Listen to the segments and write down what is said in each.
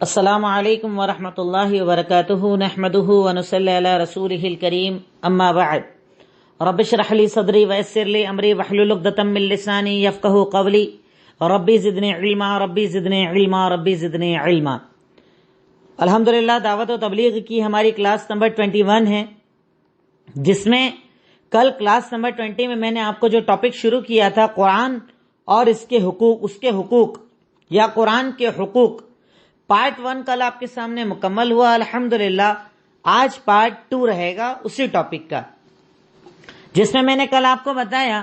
السلام علیکم ورحمۃ اللہ وبرکاتہ نحمدہ ونصلی علی رسولہ الکریم اما بعد رب اشرح لی صدری ویسر لی امری واحلل عقدۃ من لسانی یفقہوا قولی ربی زدنی علما ربی زدنی علما ربی زدنی علما۔ الحمدللہ دعوت و تبلیغ کی ہماری کلاس نمبر 21 ہے، جس میں کل کلاس نمبر 20 میں نے آپ کو جو ٹاپک شروع کیا تھا قرآن اور اس کے حقوق یا قرآن کے حقوق، پارٹ 1 کل آپ کے سامنے مکمل ہوا۔ الحمدللہ آج پارٹ 2 رہے گا اسی ٹاپک کا، جس میں نے کل آپ کو بتایا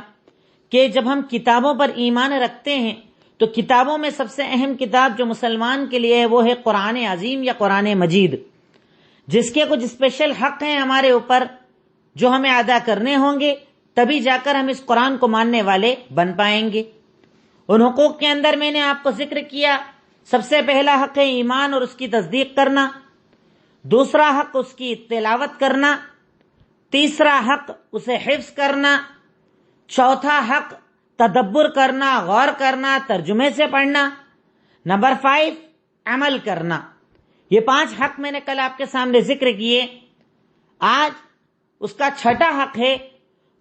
کہ جب ہم کتابوں پر ایمان رکھتے ہیں تو کتابوں میں سب سے اہم کتاب جو مسلمان کے لیے ہے وہ ہے قرآن عظیم یا قرآن مجید، جس کے کچھ اسپیشل حق ہیں ہمارے اوپر جو ہمیں ادا کرنے ہوں گے، تبھی جا کر ہم اس قرآن کو ماننے والے بن پائیں گے۔ ان حقوق کے اندر میں نے آپ کو ذکر کیا، سب سے پہلا حق ہے ایمان اور اس کی تصدیق کرنا، دوسرا حق اس کی تلاوت کرنا، تیسرا حق اسے حفظ کرنا، چوتھا حق تدبر کرنا، غور کرنا، ترجمے سے پڑھنا، نمبر 5 عمل کرنا۔ یہ 5 حق میں نے کل آپ کے سامنے ذکر کیے۔ آج اس کا چھٹا حق ہے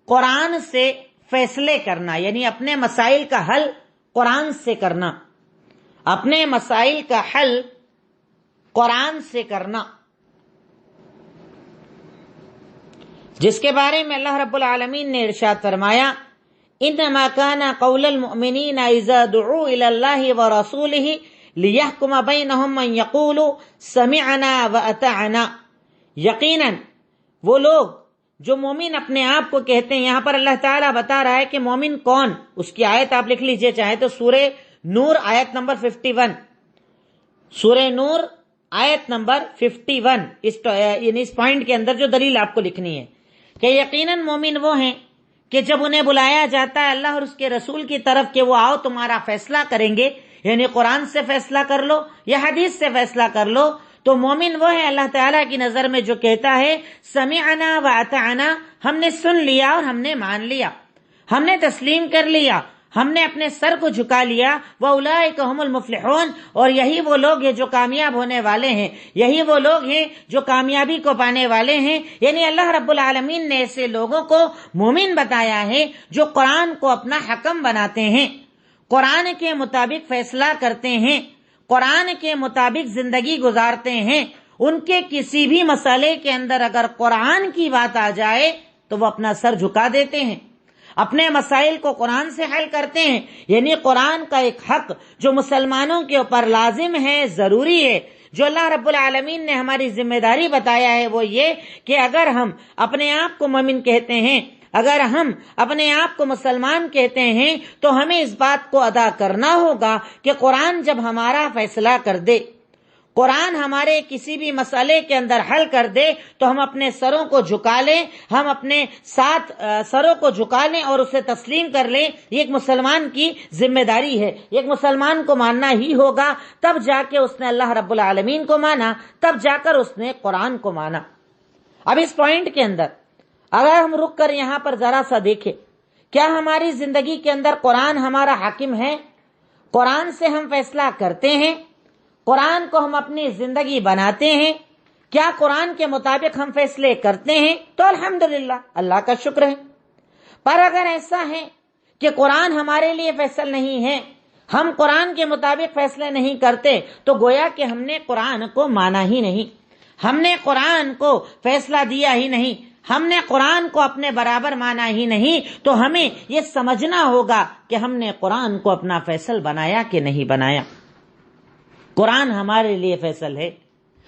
قرآن سے فیصلے کرنا، یعنی اپنے مسائل کا حل قرآن سے کرنا، اپنے مسائل کا حل قرآن سے کرنا، جس کے بارے میں اللہ رب العالمین نے ارشاد فرمایا انما كان قول المؤمنین اذا دعوا الى الله ورسوله ليحكم بينهم ان يقولوا سمعنا واطعنا۔ یقیناً وہ لوگ جو مومن اپنے آپ کو کہتے ہیں، یہاں پر اللہ تعالیٰ بتا رہا ہے کہ مومن کون، اس کی آیت آپ لکھ لیجئے چاہے تو سورہ نور آیت نمبر 51، سورہ نور آیت نمبر 51، اس پوائنٹ کے اندر جو دلیل آپ کو لکھنی ہے کہ یقیناً مومن وہ ہیں کہ جب انہیں بلایا جاتا ہے اللہ اور اس کے رسول کی طرف کہ وہ آؤ تمہارا فیصلہ کریں گے، یعنی قرآن سے فیصلہ کر لو یا حدیث سے فیصلہ کر لو، تو مومن وہ ہے اللہ تعالیٰ کی نظر میں جو کہتا ہے سمعنا واطعنا، ہم نے سن لیا اور ہم نے مان لیا، ہم نے تسلیم کر لیا، ہم نے اپنے سر کو جھکا لیا۔ وَأُولَٰئِكَ هُمُ الْمُفْلِحُونَ، اور یہی وہ لوگ ہیں جو کامیاب ہونے والے ہیں، یہی وہ لوگ ہیں جو کامیابی کو پانے والے ہیں۔ یعنی اللہ رب العالمین نے ایسے لوگوں کو مومن بتایا ہے جو قرآن کو اپنا حکم بناتے ہیں، قرآن کے مطابق فیصلہ کرتے ہیں، قرآن کے مطابق زندگی گزارتے ہیں۔ ان کے کسی بھی مسئلے کے اندر اگر قرآن کی بات آ جائے تو وہ اپنا سر جھکا دیتے ہیں، اپنے مسائل کو قرآن سے حل کرتے ہیں۔ یعنی قرآن کا ایک حق جو مسلمانوں کے اوپر لازم ہے، ضروری ہے، جو اللہ رب العالمین نے ہماری ذمہ داری بتایا ہے، وہ یہ کہ اگر ہم اپنے آپ کو مومن کہتے ہیں، اگر ہم اپنے آپ کو مسلمان کہتے ہیں، تو ہمیں اس بات کو ادا کرنا ہوگا کہ قرآن جب ہمارا فیصلہ کر دے، قرآن ہمارے کسی بھی مسئلے کے اندر حل کر دے، تو ہم اپنے سروں کو جھکا لیں، ہم اپنے ساتھ سروں کو جھکا لیں اور اسے تسلیم کر لیں۔ یہ ایک مسلمان کی ذمہ داری ہے، ایک مسلمان کو ماننا ہی ہوگا، تب جا کے اس نے اللہ رب العالمین کو مانا، تب جا کر اس نے قرآن کو مانا۔ اب اس پوائنٹ کے اندر اگر ہم رک کر یہاں پر ذرا سا دیکھیں، کیا ہماری زندگی کے اندر قرآن ہمارا حاکم ہے؟ قرآن سے ہم فیصلہ کرتے ہیں؟ قرآن کو ہم اپنی زندگی بناتے ہیں؟ کیا قرآن کے مطابق ہم فیصلے کرتے ہیں؟ تو الحمدللہ اللہ کا شکر ہے۔ پر اگر ایسا ہے کہ قرآن ہمارے لیے فیصل نہیں ہے، ہم قرآن کے مطابق فیصلے نہیں کرتے، تو گویا کہ ہم نے قرآن کو مانا ہی نہیں، ہم نے قرآن کو فیصلہ دیا ہی نہیں، ہم نے قرآن کو اپنے برابر مانا ہی نہیں۔ تو ہمیں یہ سمجھنا ہوگا کہ ہم نے قرآن کو اپنا فیصل بنایا کہ نہیں بنایا۔ قرآن ہمارے لیے فیصل ہے۔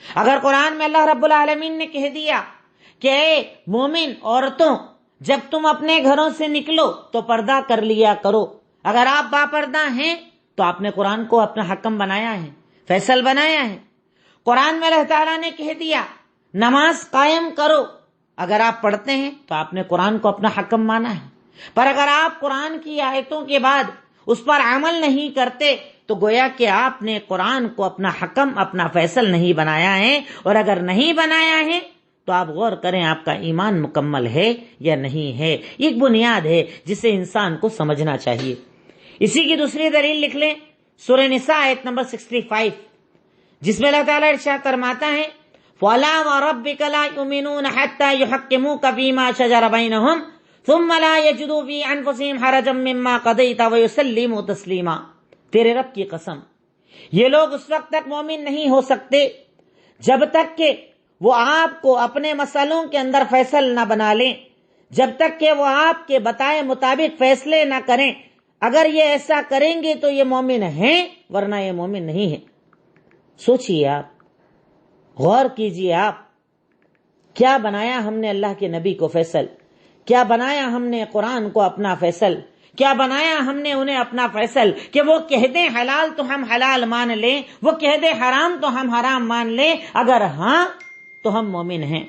اگر قرآن میں اللہ رب العالمین نے کہہ دیا کہ اے مومن عورتوں، جب تم اپنے گھروں سے نکلو تو پردہ کر لیا کرو، اگر آپ با پردہ ہیں تو آپ نے قرآن کو اپنا حکم بنایا ہے، فیصل بنایا ہے۔ قرآن میں اللہ تعالیٰ نے کہہ دیا نماز قائم کرو، اگر آپ پڑھتے ہیں تو آپ نے قرآن کو اپنا حکم مانا ہے۔ پر اگر آپ قرآن کی آیتوں کے بعد اس پر عمل نہیں کرتے تو گویا کہ آپ نے قرآن کو اپنا حکم، اپنا فیصل نہیں بنایا ہے، اور اگر نہیں بنایا ہے تو آپ غور کریں آپ کا ایمان مکمل ہے یا نہیں ہے۔ یہ ایک بنیاد ہے جسے انسان کو سمجھنا چاہیے۔ اسی کی دوسری دلیل لکھ لیں، سورہ نساء آیت نمبر 65، جس میں اللہ تعالیٰ ارشاد فرماتا ہے فَلَا وَرَبِّكَ لَا يُؤْمِنُونَ حَتَّى يُحَكِّمُوكَ فِيمَا شَجَرَ بَيْنَهُمْ ثُمَّ لَا يَجِدُوا فِي أَنفُسِهِمْ حَرَجًا مِّمَّا قَضَيْتَ وَيُسَلِّمُوا تَسْلِيمًا۔ تیرے رب کی قسم، یہ لوگ اس وقت تک مومن نہیں ہو سکتے جب تک کہ وہ آپ کو اپنے مسئلوں کے اندر فیصل نہ بنا لیں، جب تک کہ وہ آپ کے بتائے مطابق فیصلے نہ کریں۔ اگر یہ ایسا کریں گے تو یہ مومن ہیں، ورنہ یہ مومن نہیں ہیں۔ سوچئے آپ، غور کیجئے آپ، کیا بنایا ہم نے اللہ کے نبی کو فیصل، کیا بنایا ہم نے قرآن کو اپنا فیصل، کیا بنایا ہم نے انہیں اپنا فیصل کہ وہ کہہ دیں حلال تو ہم حلال مان لیں، وہ کہہ دیں حرام تو ہم حرام مان لیں۔ اگر ہاں تو ہم مومن ہیں،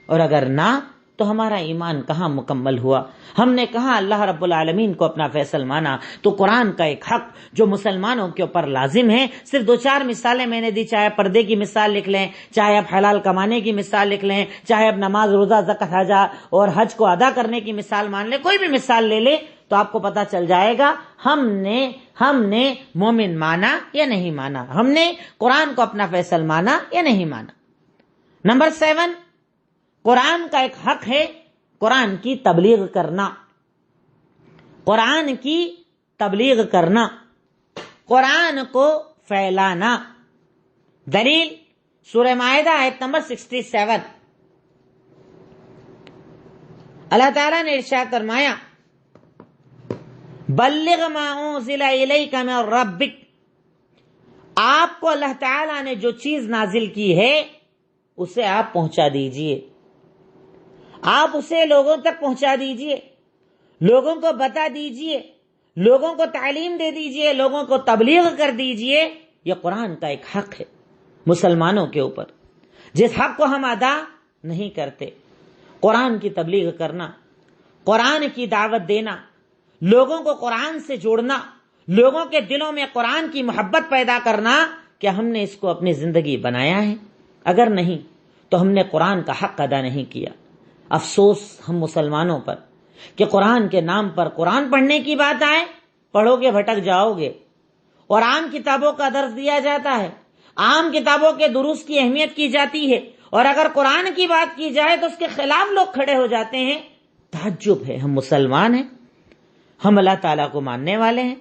اور اگر نہ تو ہمارا ایمان کہاں مکمل ہوا۔ ہم نے کہاں اللہ رب العالمین کو اپنا فیصل مانا۔ تو قرآن کا ایک حق جو مسلمانوں کے اوپر لازم ہے، صرف 2-4 مثالیں میں نے دی، چاہے پردے کی مثال لکھ لیں، چاہے آپ حلال کمانے کی مثال لکھ لیں، چاہے اب نماز روزہ زکوٰۃ حج اور حج کو ادا کرنے کی مثال مان لیں، کوئی بھی مثال لے لیں تو آپ کو پتا چل جائے گا ہم نے مومن مانا یا نہیں مانا، ہم نے قرآن کو اپنا فیصل مانا یا نہیں مانا۔ نمبر 7، قرآن کا ایک حق ہے قرآن کی تبلیغ کرنا، قرآن کی تبلیغ کرنا، قرآن کو پھیلانا۔ دلیل سورہ مائدہ آیت نمبر 67، اللہ تعالیٰ نے ارشاد فرمایا بلغ ما انزل الیک من ربک، آپ کو اللہ تعالیٰ نے جو چیز نازل کی ہے اسے آپ پہنچا دیجئے، آپ اسے لوگوں تک پہنچا دیجئے، لوگوں کو بتا دیجئے، لوگوں کو تعلیم دے دیجئے، لوگوں کو تبلیغ کر دیجئے۔ یہ قرآن کا ایک حق ہے مسلمانوں کے اوپر، جس حق کو ہم ادا نہیں کرتے۔ قرآن کی تبلیغ کرنا، قرآن کی دعوت دینا، لوگوں کو قرآن سے جوڑنا، لوگوں کے دلوں میں قرآن کی محبت پیدا کرنا۔ کیا ہم نے اس کو اپنی زندگی بنایا ہے؟ اگر نہیں تو ہم نے قرآن کا حق ادا نہیں کیا۔ افسوس ہم مسلمانوں پر کہ قرآن کے نام پر قرآن پڑھنے کی بات آئے، پڑھو گے بھٹک جاؤ گے، اور عام کتابوں کا درس دیا جاتا ہے، عام کتابوں کے دروس کی اہمیت کی جاتی ہے، اور اگر قرآن کی بات کی جائے تو اس کے خلاف لوگ کھڑے ہو جاتے ہیں۔ تعجب ہے، ہم مسلمان ہیں، ہم اللہ تعالیٰ کو ماننے والے ہیں،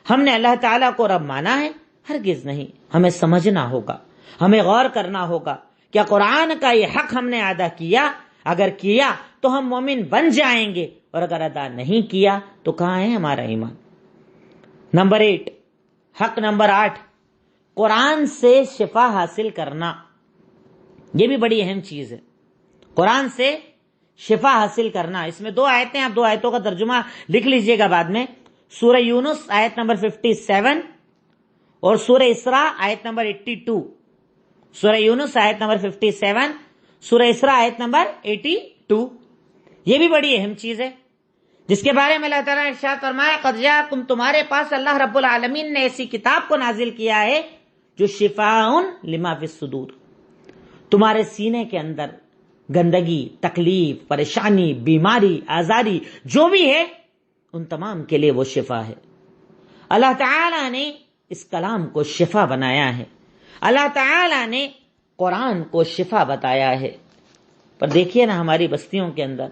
ہم نے اللہ تعالیٰ کو رب مانا ہے؟ ہرگز نہیں۔ ہمیں سمجھنا ہوگا، ہمیں غور کرنا ہوگا، کیا قرآن کا یہ حق ہم نے ادا کیا؟ اگر کیا تو ہم مومن بن جائیں گے، اور اگر ادا نہیں کیا تو کہاں ہے ہمارا ایمان؟ نمبر 8، حق نمبر 8، قرآن سے شفا حاصل کرنا۔ یہ بھی بڑی اہم چیز ہے، قرآن سے شفا حاصل کرنا۔ اس میں 2 آیتیں، آپ 2 آیتوں کا ترجمہ لکھ لیجئے گا بعد میں۔ سورہ یونس آیت نمبر 57 اور سورہ اسراء آیت نمبر 82۔ سورہ یونس آیت نمبر 57، سورہ اسراء آیت نمبر 82۔ یہ بھی بڑی اہم چیز ہے، جس کے بارے میں اللہ تعالیٰ نے ارشاد فرمایا قد جاءکم، تمہارے پاس اللہ رب العالمین نے ایسی کتاب کو نازل کیا ہے جو شفاء لما فی الصدور، تمہارے سینے کے اندر گندگی، تکلیف، پریشانی، بیماری، آزاری جو بھی ہے ان تمام کے لیے وہ شفا ہے۔ اللہ تعالیٰ نے اس کلام کو شفا بنایا ہے، اللہ تعالیٰ نے قرآن کو شفا بتایا ہے۔ پر دیکھیے نا ہماری بستیوں کے اندر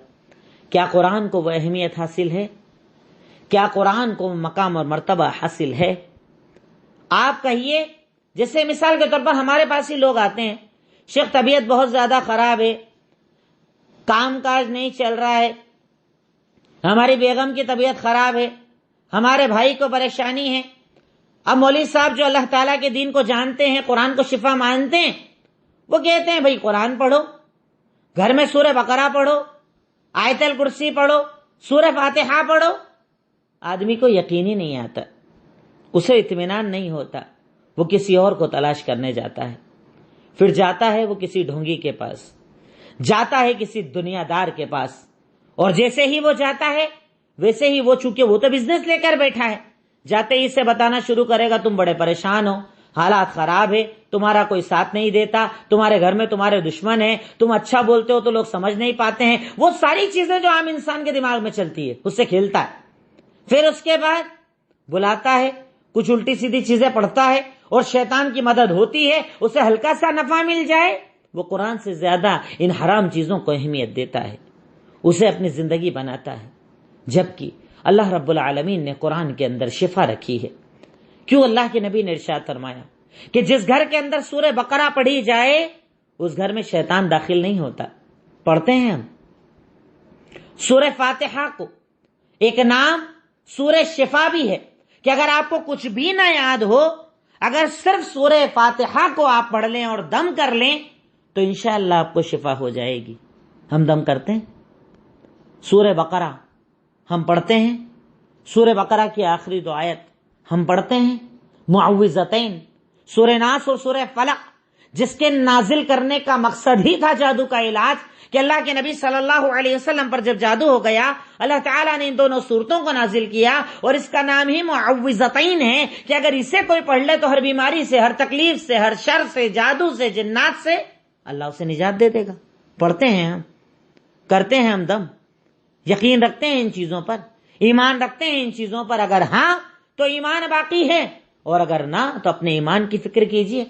کیا قرآن کو وہ اہمیت حاصل ہے؟ کیا قرآن کو مقام اور مرتبہ حاصل ہے؟ آپ کہیے، جیسے مثال کے طور پر ہمارے پاس ہی لوگ آتے ہیں، شیخ طبیعت بہت زیادہ خراب ہے، کام کاج نہیں چل رہا ہے، ہماری بیگم کی طبیعت خراب ہے، ہمارے بھائی کو پریشانی ہے۔ اب مولوی صاحب جو اللہ تعالیٰ کے دین کو جانتے ہیں، قرآن کو شفا مانتے ہیں، وہ کہتے ہیں بھائی قرآن پڑھو، گھر میں سورہ بقرہ پڑھو، آیت الکرسی پڑھو، سورہ فاتحہ پڑھو۔ آدمی کو یقین ہی نہیں آتا، اسے اطمینان نہیں ہوتا، وہ کسی اور کو تلاش کرنے جاتا ہے، پھر جاتا ہے وہ کسی ڈھونگی کے پاس، جاتا ہے کسی دنیا دار کے پاس، اور جیسے ہی وہ جاتا ہے ویسے ہی وہ، چونکہ وہ تو بزنس لے کر بیٹھا ہے، جاتے ہی سے بتانا شروع کرے گا تم بڑے پریشان ہو، حالات خراب ہے، تمہارا کوئی ساتھ نہیں دیتا، تمہارے گھر میں تمہارے دشمن ہیں، تم اچھا بولتے ہو تو لوگ سمجھ نہیں پاتے ہیں، وہ ساری چیزیں جو عام انسان کے دماغ میں چلتی ہے اس سے کھیلتا ہے۔ پھر اس کے بعد بلاتا ہے، کچھ الٹی سیدھی چیزیں پڑھتا ہے اور شیطان کی مدد ہوتی ہے، اسے ہلکا سا نفع مل جائے، وہ قرآن سے زیادہ ان حرام چیزوں کو اہمیت دیتا ہے، اسے اپنی زندگی بناتا ہے. جبکہ اللہ رب العالمین نے قرآن کے اندر شفا رکھی ہے. کیوں؟ اللہ کے نبی نے ارشاد فرمایا کہ جس گھر کے اندر سورہ بقرہ پڑھی جائے اس گھر میں شیطان داخل نہیں ہوتا. پڑھتے ہیں ہم سورہ فاتحہ کو ایک نام سورہ شفا بھی ہے کہ اگر آپ کو کچھ بھی نہ یاد ہو، اگر صرف سورہ فاتحہ کو آپ پڑھ لیں اور دم کر لیں تو انشاءاللہ آپ کو شفا ہو جائے گی. ہم دم کرتے ہیں، سورہ بقرہ ہم پڑھتے ہیں، سورہ بقرہ کی آخری 2 آیت ہم پڑھتے ہیں، معوذتین سورہ ناس اور سورہ فلق، جس کے نازل کرنے کا مقصد ہی تھا جادو کا علاج، کہ اللہ کے نبی صلی اللہ علیہ وسلم پر جب جادو ہو گیا اللہ تعالیٰ نے ان دونوں صورتوں کو نازل کیا، اور اس کا نام ہی معوذتین ہے کہ اگر اسے کوئی پڑھ لے تو ہر بیماری سے، ہر تکلیف سے، ہر شر سے، جادو سے، جنات سے اللہ اسے نجات دے دے گا. پڑھتے ہیں ہم، کرتے ہیں ہم دم، یقین رکھتے ہیں ان چیزوں پر، ایمان رکھتے ہیں ان چیزوں پر. اگر ہاں تو ایمان باقی ہے، اور اگر نہ تو اپنے ایمان کی فکر کیجئے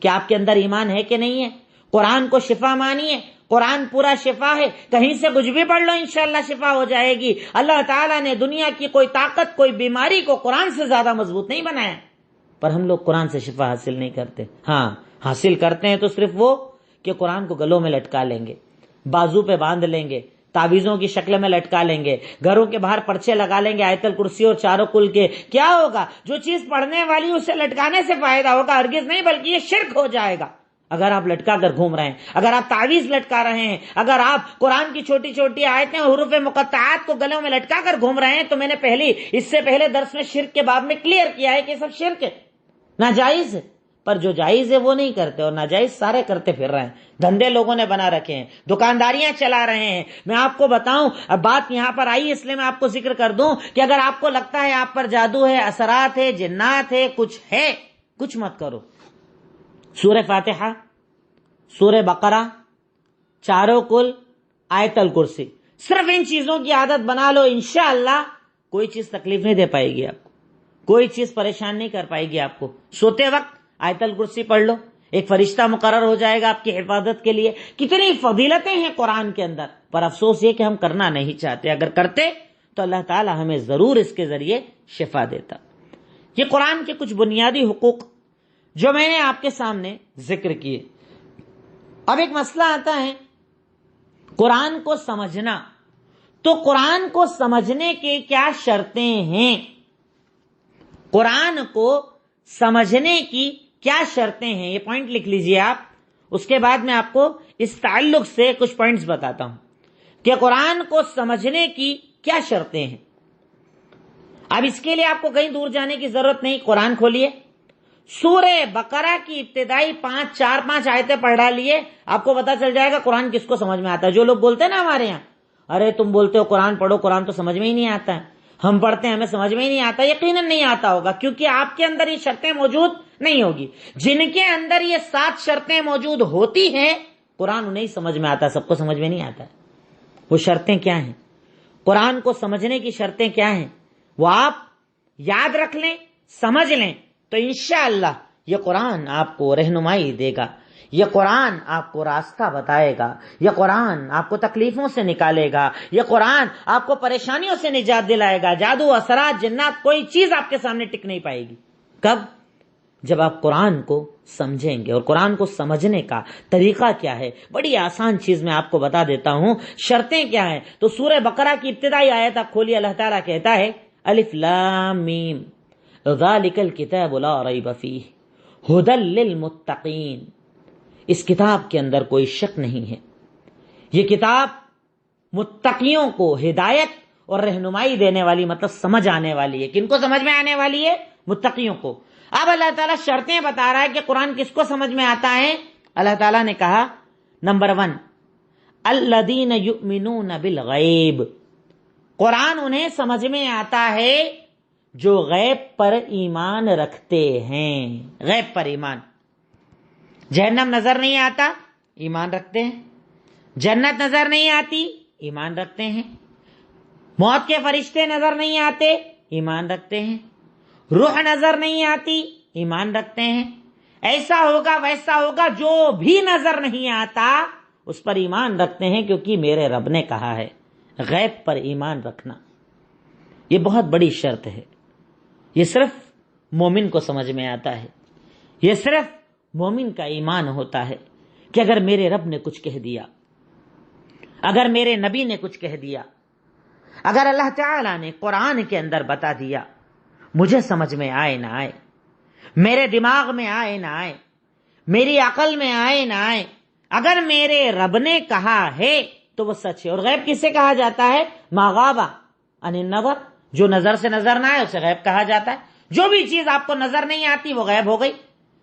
کہ آپ کے اندر ایمان ہے کہ نہیں ہے. قرآن کو شفا مانیے، قرآن پورا شفا ہے، کہیں سے کچھ بھی پڑھ لو انشاءاللہ شفا ہو جائے گی. اللہ تعالیٰ نے دنیا کی کوئی طاقت، کوئی بیماری کو قرآن سے زیادہ مضبوط نہیں بنایا، پر ہم لوگ قرآن سے شفا حاصل نہیں کرتے. ہاں حاصل کرتے ہیں تو صرف وہ کہ قرآن کو گلوں میں لٹکا لیں گے، بازو پہ باندھ لیں گے، تعویذوں کی شکل میں لٹکا لیں گے، گھروں کے باہر پرچے لگا لیں گے آیت الکرسی اور چاروں کل کے. کیا ہوگا؟ جو چیز پڑھنے والی اسے لٹکانے سے فائدہ ہوگا، ہرگز نہیں، بلکہ یہ شرک ہو جائے گا. اگر آپ لٹکا کر گھوم رہے ہیں، اگر آپ تعویذ لٹکا رہے ہیں، اگر آپ قرآن کی چھوٹی چھوٹی آیتیں اور حروف مقطعات کو گلوں میں لٹکا کر گھوم رہے ہیں، تو میں نے اس سے پہلے درس میں شرک کے باب میں کلیئر کیا ہے کہ یہ سب شرک ہے، ناجائز ہے. پر جو جائز ہے وہ نہیں کرتے، اور ناجائز سارے کرتے پھر رہے ہیں. دھندے لوگوں نے بنا رکھے ہیں، دکانداریاں چلا رہے ہیں. میں آپ کو بتاؤں، اب بات یہاں پر آئی اس لیے میں آپ کو ذکر کر دوں کہ اگر آپ کو لگتا ہے آپ پر جادو ہے، اثرات ہے، جنات ہے، کچھ مت کرو. سورہ فاتحہ، سورہ بقرہ، چاروں کل، آیت الکرسی، صرف ان چیزوں کی عادت بنا لو، انشاءاللہ کوئی چیز تکلیف نہیں دے پائے گی آپ کو، کوئی چیز پریشان نہیں کر پائے گی آپ کو. سوتے وقت آیت الکرسی پڑھ لو، ایک فرشتہ مقرر ہو جائے گا آپ کی حفاظت کے لیے. کتنی فضیلتیں ہیں قرآن کے اندر، پر افسوس یہ کہ ہم کرنا نہیں چاہتے. اگر کرتے تو اللہ تعالی ہمیں ضرور اس کے ذریعے شفا دیتا. یہ قرآن کے کچھ بنیادی حقوق جو میں نے آپ کے سامنے ذکر کیے. اب ایک مسئلہ آتا ہے قرآن کو سمجھنا. تو قرآن کو سمجھنے کے کیا شرطیں ہیں؟ قرآن کو سمجھنے کی کیا شرطیں ہیں؟ یہ پوائنٹ لکھ لیجئے آپ. اس کے بعد میں آپ کو اس تعلق سے کچھ پوائنٹس بتاتا ہوں کہ قرآن کو سمجھنے کی کیا شرطیں ہیں. اب اس کے لیے آپ کو کہیں دور جانے کی ضرورت نہیں. قرآن کھولیے، سورہ بقرہ کی ابتدائی 4-5 آیتیں پڑھ ڈالیے، آپ کو پتا چل جائے گا قرآن کس کو سمجھ میں آتا ہے. جو لوگ بولتے ہیں نا ہمارے یہاں، ارے تم بولتے ہو قرآن پڑھو، قرآن تو سمجھ میں ہی نہیں آتا ہے. ہم پڑھتے ہیں ہمیں سمجھ میں ہی نہیں آتا. یقیناً نہیں آتا ہوگا، کیونکہ آپ کے اندر یہ شرطیں موجود نہیں ہوگی. جن کے اندر یہ 7 شرطیں موجود ہوتی ہیں قرآن انہیں سمجھ میں آتا ہے، سب کو سمجھ میں نہیں آتا ہے. وہ شرطیں کیا ہیں؟ قرآن کو سمجھنے کی شرطیں کیا ہیں؟ وہ آپ یاد رکھ لیں، سمجھ لیں، تو انشاءاللہ یہ قرآن آپ کو رہنمائی دے گا، یہ قرآن آپ کو راستہ بتائے گا، یہ قرآن آپ کو تکلیفوں سے نکالے گا، یہ قرآن آپ کو پریشانیوں سے نجات دلائے گا. جادو، اثرات، جنات، کوئی چیز آپ کے سامنے ٹک نہیں پائے گی. کب؟ جب آپ قرآن کو سمجھیں گے. اور قرآن کو سمجھنے کا طریقہ کیا ہے؟ بڑی آسان چیز میں آپ کو بتا دیتا ہوں. شرطیں کیا ہیں؟ تو سورہ بقرہ کی ابتدائی آیت آپ کھولیے. اللہ تعالیٰ کہتا ہے الف لام میم ذالک الکتاب لا ریب فیہ ھدی للمتقین. اس کتاب کے اندر کوئی شک نہیں ہے، یہ کتاب متقیوں کو ہدایت اور رہنمائی دینے والی، مطلب سمجھ آنے والی ہے. کن کو سمجھ میں آنے والی ہے؟ متقیوں کو. اب اللہ تعالیٰ شرطیں بتا رہا ہے کہ قرآن کس کو سمجھ میں آتا ہے. اللہ تعالیٰ نے کہا نمبر 1 الذین یؤمنون بالغیب. قرآن انہیں سمجھ میں آتا ہے جو غیب پر ایمان رکھتے ہیں. غیب پر ایمان. جہنم نظر نہیں آتا، ایمان رکھتے ہیں. جنت نظر نہیں آتی، ایمان رکھتے ہیں. موت کے فرشتے نظر نہیں آتے، ایمان رکھتے ہیں. روح نظر نہیں آتی، ایمان رکھتے ہیں، ایسا ہوگا ویسا ہوگا، جو بھی نظر نہیں آتا اس پر ایمان رکھتے ہیں، کیونکہ میرے رب نے کہا ہے۔ غیب پر ایمان رکھنا یہ بہت بڑی شرط ہے، یہ صرف مومن کو سمجھ میں آتا ہے، یہ صرف مومن کا ایمان ہوتا ہے کہ اگر میرے رب نے کچھ کہہ دیا، اگر میرے نبی نے کچھ کہہ دیا، اگر اللہ تعالیٰ نے قرآن کے اندر بتا دیا، مجھے سمجھ میں آئے نہ آئے، میرے دماغ میں آئے نہ آئے، میری عقل میں آئے نہ آئے، اگر میرے رب نے کہا ہے تو وہ سچ ہے۔ اور غیب کس سے کہا جاتا ہے؟ ما غاب عن النظر، جو نظر سے نظر نہ آئے اسے غیب کہا جاتا ہے۔ جو بھی چیز آپ کو نظر نہیں آتی وہ غیب ہو گئی،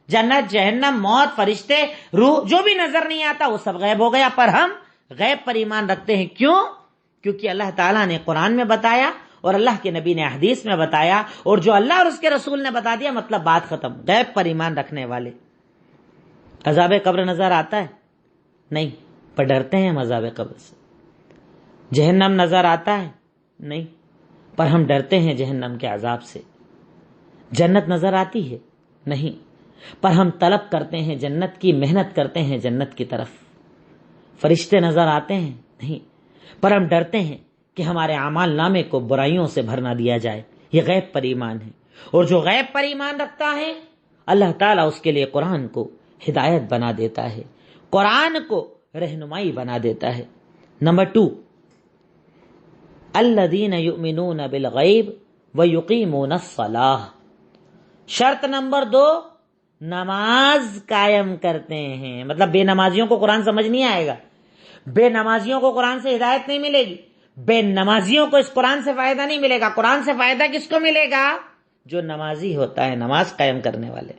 جنت، جہنم، موت، فرشتے، روح، جو بھی نظر نہیں آتا وہ سب غیب ہو گیا۔ پر ہم غیب پر ایمان رکھتے ہیں، کیوں؟ کیونکہ اللہ تعالیٰ نے قرآن میں بتایا اور اللہ کے نبی نے حدیث میں بتایا، اور جو اللہ اور اس کے رسول نے بتا دیا، مطلب بات ختم۔ غیب پر ایمان رکھنے والے۔ عذاب قبر نظر آتا ہے؟ نہیں، پر ڈرتے ہیں ہم عذاب قبر سے۔ جہنم نظر آتا ہے؟ نہیں، پر ہم ڈرتے ہیں جہنم کے عذاب سے۔ جنت نظر آتی ہے؟ نہیں، پر ہم طلب کرتے ہیں جنت کی، محنت کرتے ہیں جنت کی طرف۔ فرشتے نظر آتے ہیں؟ نہیں، پر ہم ڈرتے ہیں کہ ہمارے اعمال نامے کو برائیوں سے بھر نہ دیا جائے۔ یہ غیب پر ایمان ہے، اور جو غیب پر ایمان رکھتا ہے اللہ تعالیٰ اس کے لیے قرآن کو ہدایت بنا دیتا ہے، قرآن کو رہنمائی بنا دیتا ہے۔ نمبر 2، الذین یؤمنون بالغیب ویقیمون الصلاۃ۔ شرط نمبر 2، نماز قائم کرتے ہیں۔ مطلب بے نمازیوں کو قرآن سمجھ نہیں آئے گا، بے نمازیوں کو قرآن سے ہدایت نہیں ملے گی، بے نمازیوں کو اس قرآن سے فائدہ نہیں ملے گا۔ قرآن سے فائدہ کس کو ملے گا؟ جو نمازی ہوتا ہے، نماز قائم کرنے والے۔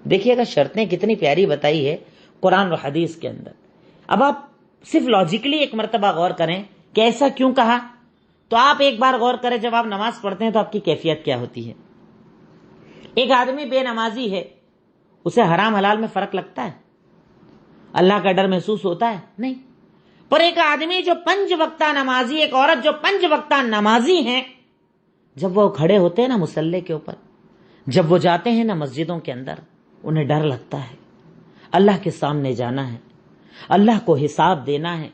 دیکھیے گا شرطیں کتنی پیاری بتائی ہے قرآن اور حدیث کے اندر۔ اب آپ صرف لاجیکلی ایک مرتبہ غور کریں کہ ایسا کیوں کہا، تو آپ ایک بار غور کریں جب آپ نماز پڑھتے ہیں تو آپ کی کیفیت کیا ہوتی ہے۔ ایک آدمی بے نمازی ہے، اسے حرام حلال میں فرق لگتا ہے؟ اللہ کا ڈر محسوس ہوتا ہے؟ نہیں۔ پر ایک آدمی جو 5 وقتہ نمازی، ایک عورت جو 5 وقتہ نمازی ہیں، جب وہ کھڑے ہوتے ہیں نا مصلی کے اوپر، جب وہ جاتے ہیں نا مسجدوں کے اندر، انہیں ڈر لگتا ہے، اللہ کے سامنے جانا ہے، اللہ کو حساب دینا ہے،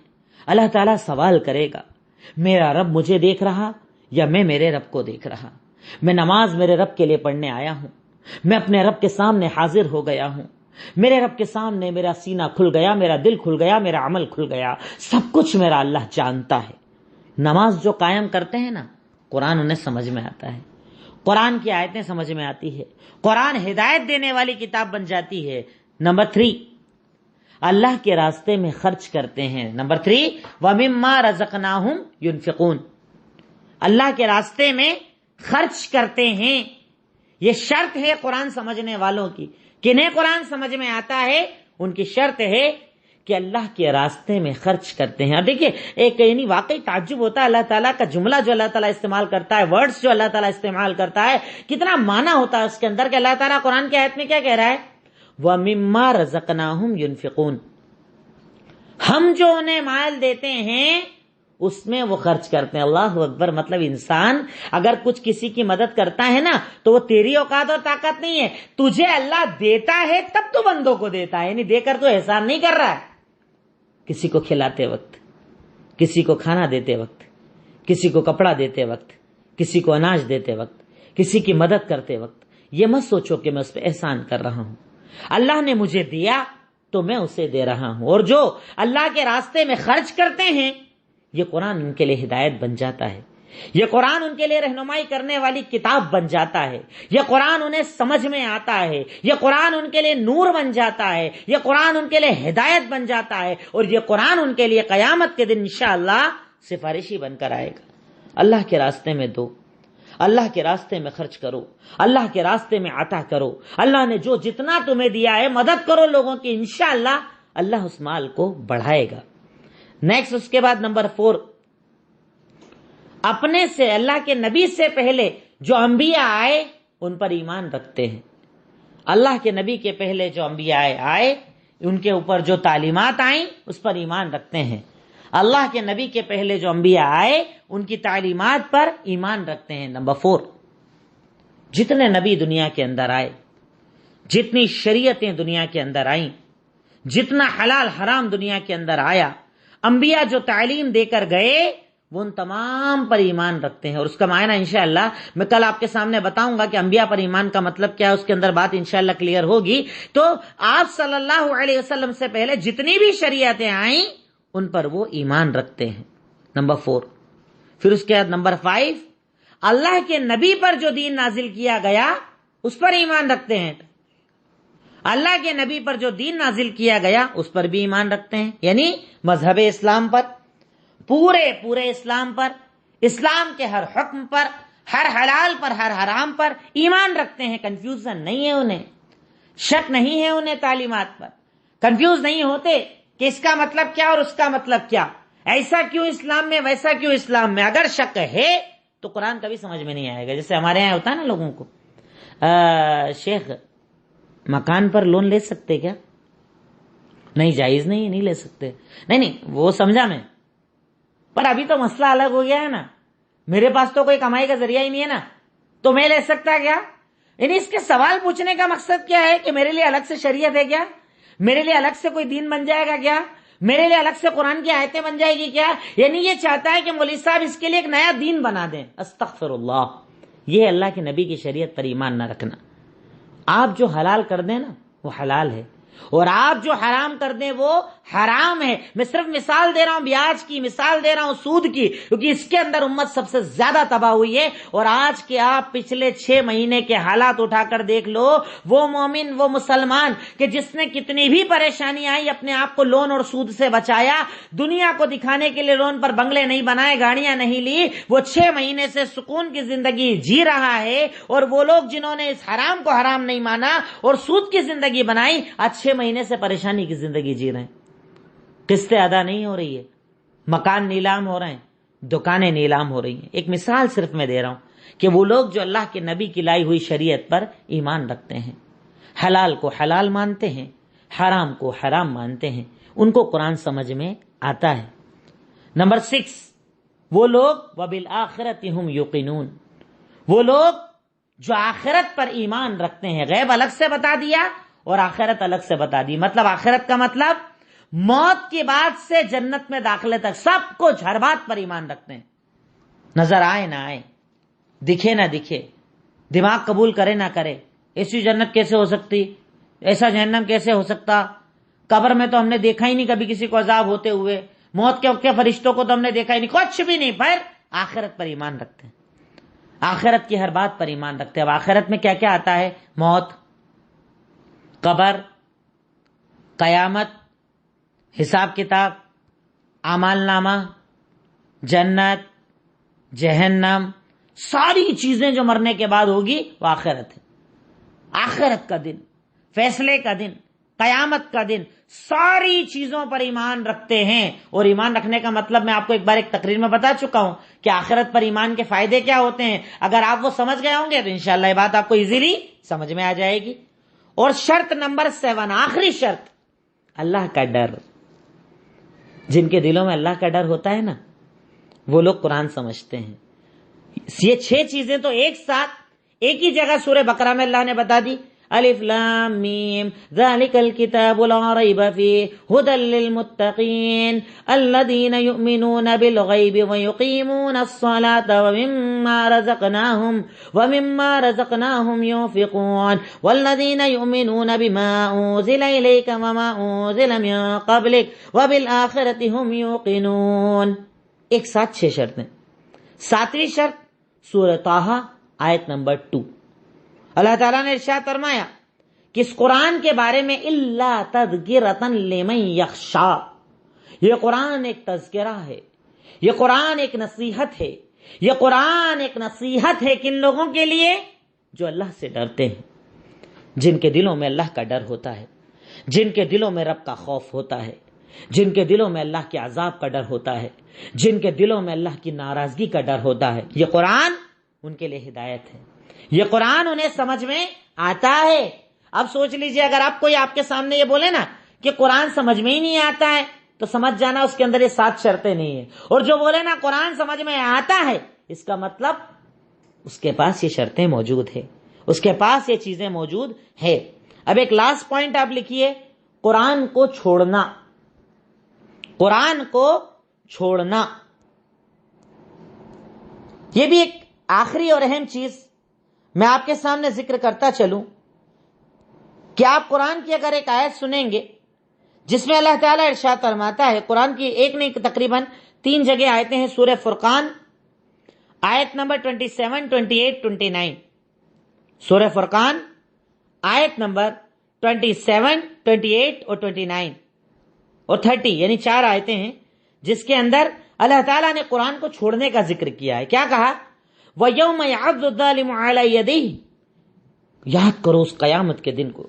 اللہ تعالیٰ سوال کرے گا، میرا رب مجھے دیکھ رہا یا میں میرے رب کو دیکھ رہا؟ میں نماز میرے رب کے لیے پڑھنے آیا ہوں، میں اپنے رب کے سامنے حاضر ہو گیا ہوں، میرے رب کے سامنے میرا سینہ کھل گیا، میرا دل کھل گیا، میرا عمل کھل گیا، سب کچھ میرا اللہ جانتا ہے۔ نماز جو قائم کرتے ہیں نا، قرآن انہیں سمجھ میں آتا ہے، قرآن کی آیتیں سمجھ میں آتی ہے، قرآن ہدایت دینے والی کتاب بن جاتی ہے۔ نمبر 3، اللہ کے راستے میں خرچ کرتے ہیں۔ نمبر 3، وَمِمَّا رَزَقْنَاهُمْ يُنْفِقُونَ، اللہ کے راستے میں خرچ کرتے ہیں۔ یہ شرط ہے قرآن سمجھنے والوں کی۔ کنہیں قرآن سمجھ میں آتا ہے، ان کی شرط ہے کہ اللہ کے راستے میں خرچ کرتے ہیں۔ اب دیکھیے ایک یعنی واقعی تعجب ہوتا ہے، اللہ تعالیٰ کا جملہ جو اللہ تعالیٰ استعمال کرتا ہے، ورڈز جو اللہ تعالیٰ استعمال کرتا ہے، کتنا معنی ہوتا ہے اس کے اندر کہ اللہ تعالیٰ قرآن کی آیت میں کیا کہہ رہا ہے؟ وَمِمَّا رَزَقْنَاهُمْ يُنْفِقُونَ، ہم جو انہیں مال دیتے ہیں اس میں وہ خرچ کرتے ہیں۔ اللہ اکبر۔ مطلب انسان اگر کچھ کسی کی مدد کرتا ہے نا تو وہ تیری اوقات اور طاقت نہیں ہے، تجھے اللہ دیتا ہے تب تو بندوں کو دیتا ہے، یعنی دے کر تو احسان نہیں کر رہا ہے۔ کسی کو کھلاتے وقت، کسی کو کھانا دیتے وقت، کسی کو کپڑا دیتے وقت، کسی کو اناج دیتے وقت، کسی کی مدد کرتے وقت یہ مت سوچو کہ میں اس پہ احسان کر رہا ہوں، اللہ نے مجھے دیا تو میں اسے دے رہا ہوں۔ اور جو اللہ کے راستے میں خرچ کرتے ہیں یہ قرآن ان کے لیے ہدایت بن جاتا ہے، یہ قرآن ان کے لیے رہنمائی کرنے والی کتاب بن جاتا ہے، یہ قرآن انہیں سمجھ میں آتا ہے، یہ قرآن ان کے لیے نور بن جاتا ہے، یہ قرآن ان کے لیے ہدایت بن جاتا ہے، اور یہ قرآن ان کے لیے قیامت کے دن انشاءاللہ سفارشی بن کر آئے گا۔ اللہ کے راستے میں دو، اللہ کے راستے میں خرچ کرو، اللہ کے راستے میں عطا کرو، اللہ نے جو جتنا تمہیں دیا ہے مدد کرو لوگوں کی، انشاءاللہ اللہ اس مال کو بڑھائے گا۔ نیکسٹ اس کے بعد نمبر 4، اپنے سے اللہ کے نبی سے پہلے جو انبیاء آئے ان پر ایمان رکھتے ہیں۔ اللہ کے نبی کے پہلے جو انبیاء آئے ان کے اوپر جو تعلیمات آئیں اس پر ایمان رکھتے ہیں۔ اللہ کے نبی کے پہلے جو انبیاء آئے ان کی تعلیمات پر ایمان رکھتے ہیں۔ نمبر 4، جتنے نبی دنیا کے اندر آئے، جتنی شریعتیں دنیا کے اندر آئیں، جتنا حلال حرام دنیا کے اندر آیا، انبیاء جو تعلیم دے کر گئے وہ ان تمام پر ایمان رکھتے ہیں. اور اس کا معنی انشاءاللہ میں کل آپ کے سامنے بتاؤں گا کہ انبیاء پر ایمان کا مطلب کیا ہے، اس کے اندر بات انشاءاللہ کلیئر ہوگی. تو آپ صلی اللہ علیہ وسلم سے پہلے جتنی بھی شریعتیں آئیں ان پر وہ ایمان رکھتے ہیں. نمبر 4. پھر اس کے بعد نمبر 5، اللہ کے نبی پر جو دین نازل کیا گیا اس پر ایمان رکھتے ہیں. اللہ کے نبی پر جو دین نازل کیا گیا اس پر بھی ایمان رکھتے ہیں، یعنی مذہب اسلام پر، پورے اسلام پر، اسلام کے ہر حکم پر، ہر حلال پر، ہر حرام پر ایمان رکھتے ہیں. کنفیوژن نہیں ہے انہیں، شک نہیں ہے انہیں، تعلیمات پر کنفیوز نہیں ہوتے کہ اس کا مطلب کیا اور اس کا مطلب کیا، ایسا کیوں اسلام میں، ویسا کیوں اسلام میں. اگر شک ہے تو قرآن کبھی سمجھ میں نہیں آئے گا. جیسے ہمارے یہاں ہوتا ہے نا لوگوں کو، شیخ مکان پر لون لے سکتے کیا؟ نہیں، جائز نہیں لے سکتے. نہیں وہ سمجھا میں، پر ابھی تو مسئلہ الگ ہو گیا ہے نا، میرے پاس تو کوئی کمائی کا ذریعہ ہی نہیں ہے نا، تو میں لے سکتا کیا؟ یعنی اس کے سوال پوچھنے کا مقصد کیا ہے کہ میرے لیے الگ سے شریعت ہے کیا؟ میرے لیے الگ سے کوئی دین بن جائے گا کیا؟ میرے لیے الگ سے قرآن کی آیتیں بن جائے گی کیا؟ یعنی یہ چاہتا ہے کہ مولوی صاحب اس کے لیے ایک نیا دین بنا دیں. استغفر اللہ. یہ اللہ کے نبی کی شریعت پر ایمان نہ رکھنا. آپ جو حلال کر دیں نا وہ حلال ہے، اور آپ جو حرام کر دیں وہ حرام ہے. میں صرف مثال دے رہا ہوں بیاج کی، مثال دے رہا ہوں سود کی، کیونکہ اس کے اندر امت سب سے زیادہ تباہ ہوئی ہے. اور آج کے آپ پچھلے 6 مہینے کے حالات اٹھا کر دیکھ لو، وہ مومن، وہ مسلمان کہ جس نے کتنی بھی پریشانی آئی اپنے آپ کو لون اور سود سے بچایا، دنیا کو دکھانے کے لیے لون پر بنگلے نہیں بنائے، گاڑیاں نہیں لی، وہ 6 مہینے سے سکون کی زندگی جی رہا ہے. اور وہ لوگ جنہوں نے اس حرام کو حرام نہیں مانا اور سود کی زندگی بنائی، آج 6 مہینے سے پریشانی کی زندگی جی رہے ہیں. قسطیں ادا نہیں ہو رہی ہے، مکان نیلام ہو رہے ہیں، دکانیں نیلام ہو رہی ہیں. ایک مثال صرف میں دے رہا ہوں کہ وہ لوگ جو اللہ کے نبی کی لائی ہوئی شریعت پر ایمان رکھتے ہیں، حلال کو حلال مانتے ہیں، حرام کو حرام مانتے ہیں، ان کو قرآن سمجھ میں آتا ہے. نمبر 6، وہ لوگ وبالآخرۃ ہم یوقنون، وہ لوگ جو آخرت پر ایمان رکھتے ہیں. غیب الگ سے بتا دیا اور آخرت الگ سے بتا دی. مطلب آخرت کا مطلب موت کے بعد سے جنت میں داخلے تک سب کچھ، ہر بات پر ایمان رکھتے ہیں. نظر آئے نہ آئے، دکھے نہ دکھے، دماغ قبول کرے نہ کرے، ایسی جنت کیسے ہو سکتی، ایسا جہنم کیسے ہو سکتا، قبر میں تو ہم نے دیکھا ہی نہیں کبھی کسی کو عذاب ہوتے ہوئے، موت کے وقت کے فرشتوں کو تو ہم نے دیکھا ہی نہیں، کچھ بھی نہیں. پر آخرت پر ایمان رکھتے ہیں، آخرت کی ہر بات پر ایمان رکھتے ہیں. اب آخرت میں کیا کیا آتا ہے؟ موت، قبر، قیامت، حساب کتاب، اعمال نامہ، جنت، جہنم، ساری چیزیں جو مرنے کے بعد ہوگی وہ آخرت ہے. آخرت کا دن، فیصلے کا دن، قیامت کا دن، ساری چیزوں پر ایمان رکھتے ہیں. اور ایمان رکھنے کا مطلب میں آپ کو ایک بار ایک تقریر میں بتا چکا ہوں کہ آخرت پر ایمان کے فائدے کیا ہوتے ہیں. اگر آپ وہ سمجھ گئے ہوں گے تو انشاءاللہ یہ بات آپ کو ایزیلی سمجھ میں آ جائے گی. اور شرط نمبر 7، آخری شرط، اللہ کا ڈر. جن کے دلوں میں اللہ کا ڈر ہوتا ہے نا وہ لوگ قرآن سمجھتے ہیں. یہ 6 چیزیں تو ایک ساتھ ایک ہی جگہ سورہ بقرہ میں اللہ نے بتا دی. الف لام میم ذالک الکتاب لا ریب فیہ ھدی للمتقین الذین یؤمنون بالغیب ویقیمون الصلاة ومما رزقناہم ينفقون والذین یؤمنون بما انزل الیک وما انزل من قبلک وبالآخرۃ ہم یوقنون. ایک ساتھ 6 شرطیں. 7ویں شرط سورہ طٰہٰ آیت نمبر 2. اللہ تعالیٰ نے ارشاد فرمایا کہ اس قرآن کے بارے میں الا تذکرۃ لمن یخشی، یہ قرآن ایک تذکرہ ہے، یہ قرآن ایک نصیحت ہے، یہ قرآن ایک نصیحت ہے کن لوگوں کے لیے؟ جو اللہ سے ڈرتے ہیں، جن کے دلوں میں اللہ کا ڈر ہوتا ہے، جن کے دلوں میں رب کا خوف ہوتا ہے، جن کے دلوں میں اللہ کے عذاب کا ڈر ہوتا ہے، جن کے دلوں میں اللہ کی ناراضگی کا ڈر ہوتا ہے. یہ قرآن ان کے لیے ہدایت ہے، یہ قرآن انہیں سمجھ میں آتا ہے. اب سوچ لیجئے اگر آپ کوئی آپ کے سامنے یہ بولے نا کہ قرآن سمجھ میں ہی نہیں آتا ہے تو سمجھ جانا اس کے اندر یہ 7 شرطیں نہیں ہیں. اور جو بولے نا قرآن سمجھ میں آتا ہے، اس کا مطلب اس کے پاس یہ شرطیں موجود ہے. اس کے پاس یہ چیزیں موجود ہے. اب ایک لاسٹ پوائنٹ آپ لکھیے، قرآن کو چھوڑنا. قرآن کو چھوڑنا یہ بھی ایک آخری اور اہم چیز میں آپ کے سامنے ذکر کرتا چلوں کہ آپ قرآن کی اگر ایک آیت سنیں گے جس میں اللہ تعالیٰ ارشاد فرماتا ہے، قرآن کی ایک نہیں تقریباً 3 جگہ آیتیں ہیں، سورہ فرقان آیت نمبر 27، 28، 29. سورہ فرقان آیت نمبر 27، 28 اور 29 اور 30، یعنی 4 آیتیں ہیں جس کے اندر اللہ تعالیٰ نے قرآن کو چھوڑنے کا ذکر کیا ہے. کیا کہا؟ وَيَوْمَ يَعَضُّ الظَّالِمُ عَلَى يَدَيْهِ. یاد کرو اس قیامت کے دن کو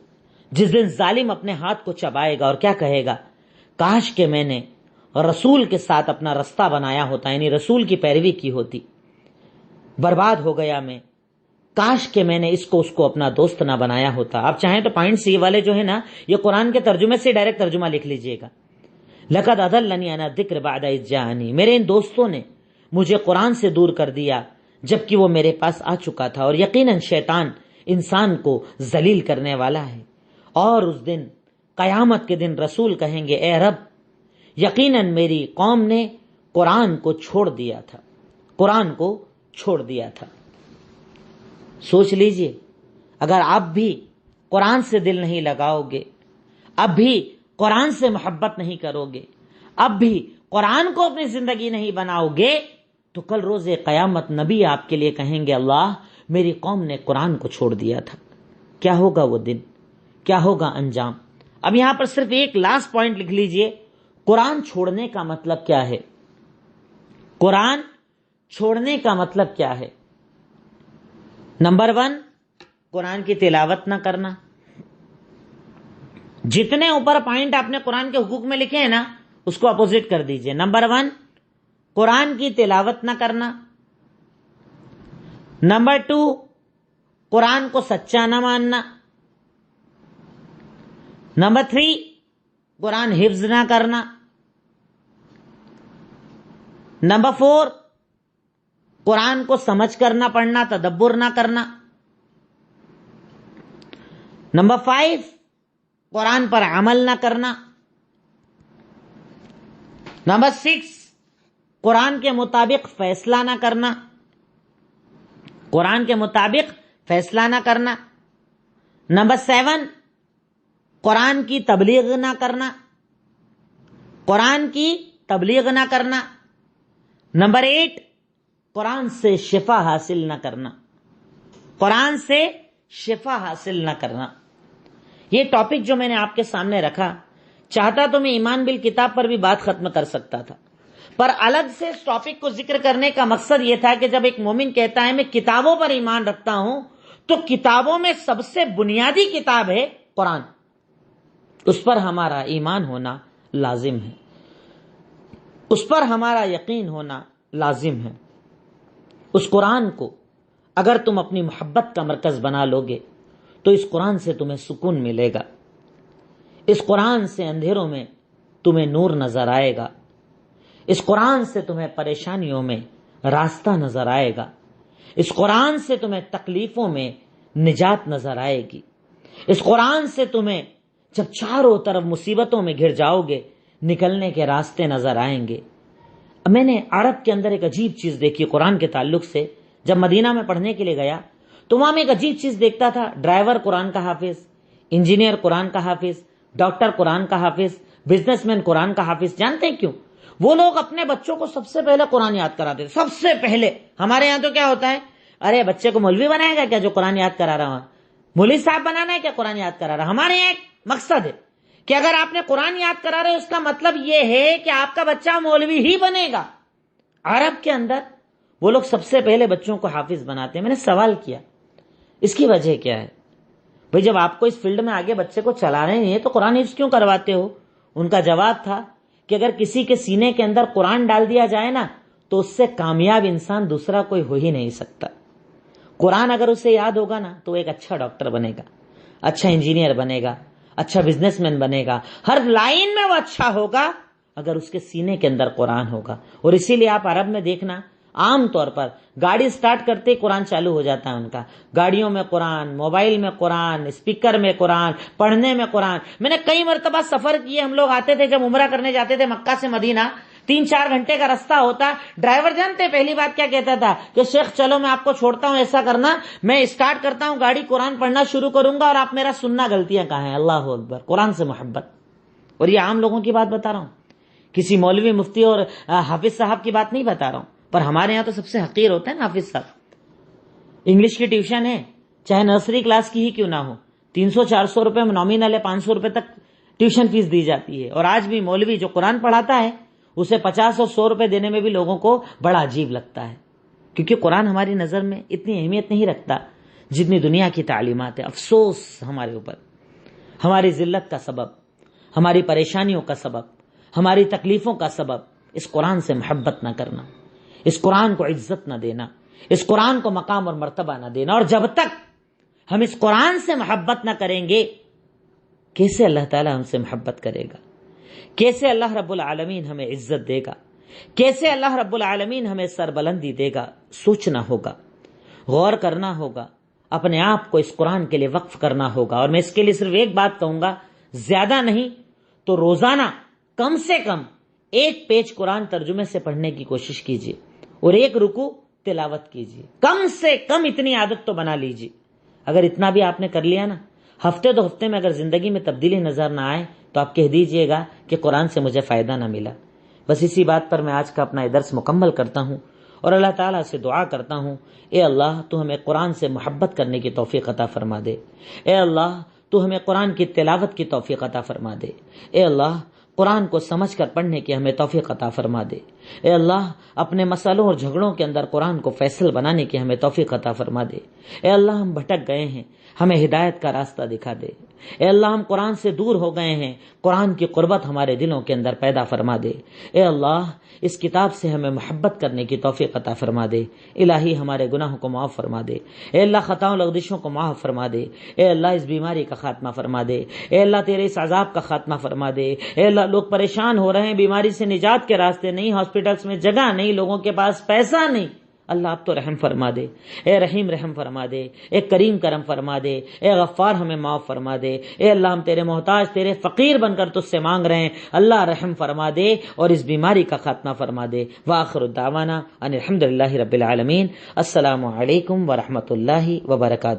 جس دن ظالم اپنے ہاتھ کو چبائے گا اور کیا کہے گا؟ کاش کہ میں نے رسول کے ساتھ اپنا رستہ بنایا ہوتا، یعنی رسول کی پیروی کی ہوتی. برباد ہو گیا میں، کاش کہ میں نے اس کو اپنا دوست نہ بنایا ہوتا. آپ چاہیں تو پوائنٹس یہ والے جو ہے نا، یہ قرآن کے ترجمے سے ڈائریکٹ ترجمہ لکھ لیجئے گا. لَقَدْ أَضَلَّنِي عَنِ الذِّكْرِ بَعْدَ إِذْ جَاءَنِي. میرے ان دوستوں نے مجھے قرآن سے دور کر دیا جبکہ وہ میرے پاس آ چکا تھا. اور یقیناً شیطان انسان کو ذلیل کرنے والا ہے. اور اس دن قیامت کے دن رسول کہیں گے، اے رب یقیناً میری قوم نے قرآن کو چھوڑ دیا تھا، قرآن کو چھوڑ دیا تھا. سوچ لیجئے، اگر آپ بھی قرآن سے دل نہیں لگاؤ گے، اب بھی قرآن سے محبت نہیں کرو گے، اب بھی قرآن کو اپنی زندگی نہیں بناؤ گے، تو کل روز قیامت نبی آپ کے لیے کہیں گے، اللہ میری قوم نے قرآن کو چھوڑ دیا تھا. کیا ہوگا وہ دن، کیا ہوگا انجام؟ اب یہاں پر صرف ایک لاسٹ پوائنٹ لکھ لیجئے، قرآن چھوڑنے کا مطلب کیا ہے؟ قرآن چھوڑنے کا مطلب کیا ہے؟ نمبر 1، قرآن کی تلاوت نہ کرنا. جتنے اوپر پوائنٹ آپ نے قرآن کے حقوق میں لکھے ہیں نا، اس کو اپوزٹ کر دیجئے. نمبر 1، قرآن کی تلاوت نہ کرنا. نمبر 2، قرآن کو سچا نہ ماننا. نمبر 3، قرآن حفظ نہ کرنا. نمبر 4، قرآن کو سمجھ کر نہ پڑھنا، تدبر نہ کرنا. نمبر 5، قرآن پر عمل نہ کرنا. نمبر 6، قرآن کے مطابق فیصلہ نہ کرنا. قرآن کے مطابق فیصلہ نہ کرنا. نمبر 7، قرآن کی تبلیغ نہ کرنا. قرآن کی تبلیغ نہ کرنا. نمبر 8، قرآن سے شفا حاصل نہ کرنا. قرآن سے شفا حاصل نہ کرنا. یہ ٹاپک جو میں نے آپ کے سامنے رکھا، چاہتا تو میں ایمان بالکتاب پر بھی بات ختم کر سکتا تھا، پر الگ سے اس ٹاپک کو ذکر کرنے کا مقصد یہ تھا کہ جب ایک مومن کہتا ہے میں کتابوں پر ایمان رکھتا ہوں، تو کتابوں میں سب سے بنیادی کتاب ہے قرآن. اس پر ہمارا ایمان ہونا لازم ہے، اس پر ہمارا یقین ہونا لازم ہے. اس قرآن کو اگر تم اپنی محبت کا مرکز بنا لو گے تو اس قرآن سے تمہیں سکون ملے گا. اس قرآن سے اندھیروں میں تمہیں نور نظر آئے گا. اس قرآن سے تمہیں پریشانیوں میں راستہ نظر آئے گا. اس قرآن سے تمہیں تکلیفوں میں نجات نظر آئے گی. اس قرآن سے تمہیں جب چاروں طرف مصیبتوں میں گھر جاؤ گے نکلنے کے راستے نظر آئیں گے. میں نے عرب کے اندر ایک عجیب چیز دیکھی قرآن کے تعلق سے. جب مدینہ میں پڑھنے کے لیے گیا تو وہاں میں ایک عجیب چیز دیکھتا تھا. ڈرائیور قرآن کا حافظ، انجینئر قرآن کا حافظ، ڈاکٹر قرآن کا حافظ، بزنس مین قرآن کا حافظ. جانتے ہیں کیوں؟ وہ لوگ اپنے بچوں کو سب سے پہلے قرآن یاد کراتے تھے. سب سے پہلے. ہمارے یہاں تو کیا ہوتا ہے، ارے بچے کو مولوی بنائے گا کیا جو قرآن یاد کرا رہا ہوں، مولوی صاحب بنانا ہے کیا قرآن یاد کرا رہا. ہمارے یہاں ایک مقصد ہے کہ اگر آپ نے قرآن یاد کرا رہے اس کا مطلب یہ ہے کہ آپ کا بچہ مولوی ہی بنے گا. عرب کے اندر وہ لوگ سب سے پہلے بچوں کو حافظ بناتے ہیں. میں نے سوال کیا اس کی وجہ کیا ہے؟ بھئی جب آپ کو اس فیلڈ میں آگے بچے کو چلا رہے ہیں تو قرآن حفظ کیوں کرواتے ہو؟ ان کا جواب تھا کہ اگر کسی کے سینے کے اندر قرآن ڈال دیا جائے نا تو اس سے کامیاب انسان دوسرا کوئی ہو ہی نہیں سکتا. قرآن اگر اسے یاد ہوگا نا تو ایک اچھا ڈاکٹر بنے گا، اچھا انجینئر بنے گا، اچھا بزنس مین بنے گا. ہر لائن میں وہ اچھا ہوگا اگر اس کے سینے کے اندر قرآن ہوگا. اور اسی لیے آپ عرب میں دیکھنا عام طور پر گاڑی سٹارٹ کرتے قرآن چالو ہو جاتا ہے ان کا، گاڑیوں میں قرآن، موبائل میں قرآن، اسپیکر میں قرآن، پڑھنے میں قرآن۔ میں نے کئی مرتبہ سفر کیے، ہم لوگ آتے تھے جب عمرہ کرنے جاتے تھے مکہ سے مدینہ، 3-4 گھنٹے کا رستہ ہوتا، ڈرائیور جانتے پہلی بات کیا کہتا تھا کہ شیخ چلو میں آپ کو چھوڑتا ہوں، ایسا کرنا میں اسٹارٹ کرتا ہوں گاڑی، قرآن پڑھنا شروع کروں گا اور آپ میرا سننا غلطیاں کہاں ہیں۔ اللہ اکبر، قرآن سے محبت۔ اور یہ عام لوگوں کی بات بتا رہا ہوں، کسی مولوی مفتی اور حافظ صاحب کی بات نہیں بتا رہا ہوں، پر ہمارے یہاں تو سب سے حقیر ہوتا ہے نا حافظ صاحب۔ انگلش کی ٹیوشن ہے، چاہے نرسری کلاس کی ہی کیوں نہ ہو، 300-400 روپے میں نامینل ہے، 500 روپے تک ٹیوشن فیس دی جاتی ہے، اور آج بھی مولوی جو قرآن پڑھاتا ہے اسے 50 اور 100 روپے دینے میں بھی لوگوں کو بڑا عجیب لگتا ہے، کیونکہ قرآن ہماری نظر میں اتنی اہمیت نہیں رکھتا جتنی دنیا کی تعلیمات ہے۔ افسوس ہمارے اوپر، ہماری ذلت کا سبب، ہماری پریشانیوں کا سبب، ہماری تکلیفوں کا سبب اس قرآن سے محبت نہ کرنا، اس قرآن کو عزت نہ دینا، اس قرآن کو مقام اور مرتبہ نہ دینا۔ اور جب تک ہم اس قرآن سے محبت نہ کریں گے، کیسے اللہ تعالی ہم سے محبت کرے گا؟ کیسے اللہ رب العالمین ہمیں عزت دے گا؟ کیسے اللہ رب العالمین ہمیں سربلندی دے گا؟ سوچنا ہوگا، غور کرنا ہوگا، اپنے آپ کو اس قرآن کے لیے وقف کرنا ہوگا۔ اور میں اس کے لیے صرف ایک بات کہوں گا، زیادہ نہیں تو روزانہ کم سے کم 1 پیج قرآن ترجمے سے پڑھنے کی کوشش کیجیے اور 1 رکوع تلاوت کیجیے، کم سے کم اتنی عادت تو بنا لیجیے۔ اگر اتنا بھی آپ نے کر لیا نا، ہفتے 2 ہفتے میں اگر زندگی میں تبدیلی نظر نہ آئے تو آپ کہہ دیجئے گا کہ قرآن سے مجھے فائدہ نہ ملا۔ بس اسی بات پر میں آج کا اپنا درس مکمل کرتا ہوں اور اللہ تعالیٰ سے دعا کرتا ہوں، اے اللہ تو ہمیں قرآن سے محبت کرنے کی توفیق عطا فرما دے، اے اللہ تو ہمیں قرآن کی تلاوت کی توفیق عطا فرما دے، اے اللہ قرآن کو سمجھ کر پڑھنے کی ہمیں توفیق عطا فرما دے، اے اللہ اپنے مسئلوں اور جھگڑوں کے اندر قرآن کو فیصل بنانے کی ہمیں توفیق عطا فرما دے، اے اللہ ہم بھٹک گئے ہیں، ہمیں ہدایت کا راستہ دکھا دے، اے اللہ ہم قرآن سے دور ہو گئے ہیں، قرآن کی قربت ہمارے دلوں کے اندر پیدا فرما دے، اے اللہ اس کتاب سے ہمیں محبت کرنے کی توفیق عطا فرما دے، الہی ہمارے گناہوں کو معاف فرما دے، اے اللہ خطاؤں لغزشوں کو معاف فرما دے، اے اللہ اس بیماری کا خاتمہ فرما دے، اے اللہ تیرے اس عذاب کا خاتمہ فرما دے، اے اللہ لوگ پریشان ہو رہے ہیں، بیماری سے نجات کے راستے نہیں، ہاسپٹلس میں جگہ نہیں، لوگوں کے پاس پیسہ نہیں، اللہ آپ تو رحم فرما دے، اے رحیم رحم فرما دے، اے کریم کرم فرما دے، اے غفار ہمیں معاف فرما دے، اے اللہ ہم تیرے محتاج تیرے فقیر بن کر تجھ سے مانگ رہے ہیں، اللہ رحم فرما دے اور اس بیماری کا خاتمہ فرما دے۔ وآخر دعوانا ان الحمدللہ رب العالمین۔ السلام علیکم ورحمۃ اللہ وبرکاتہ۔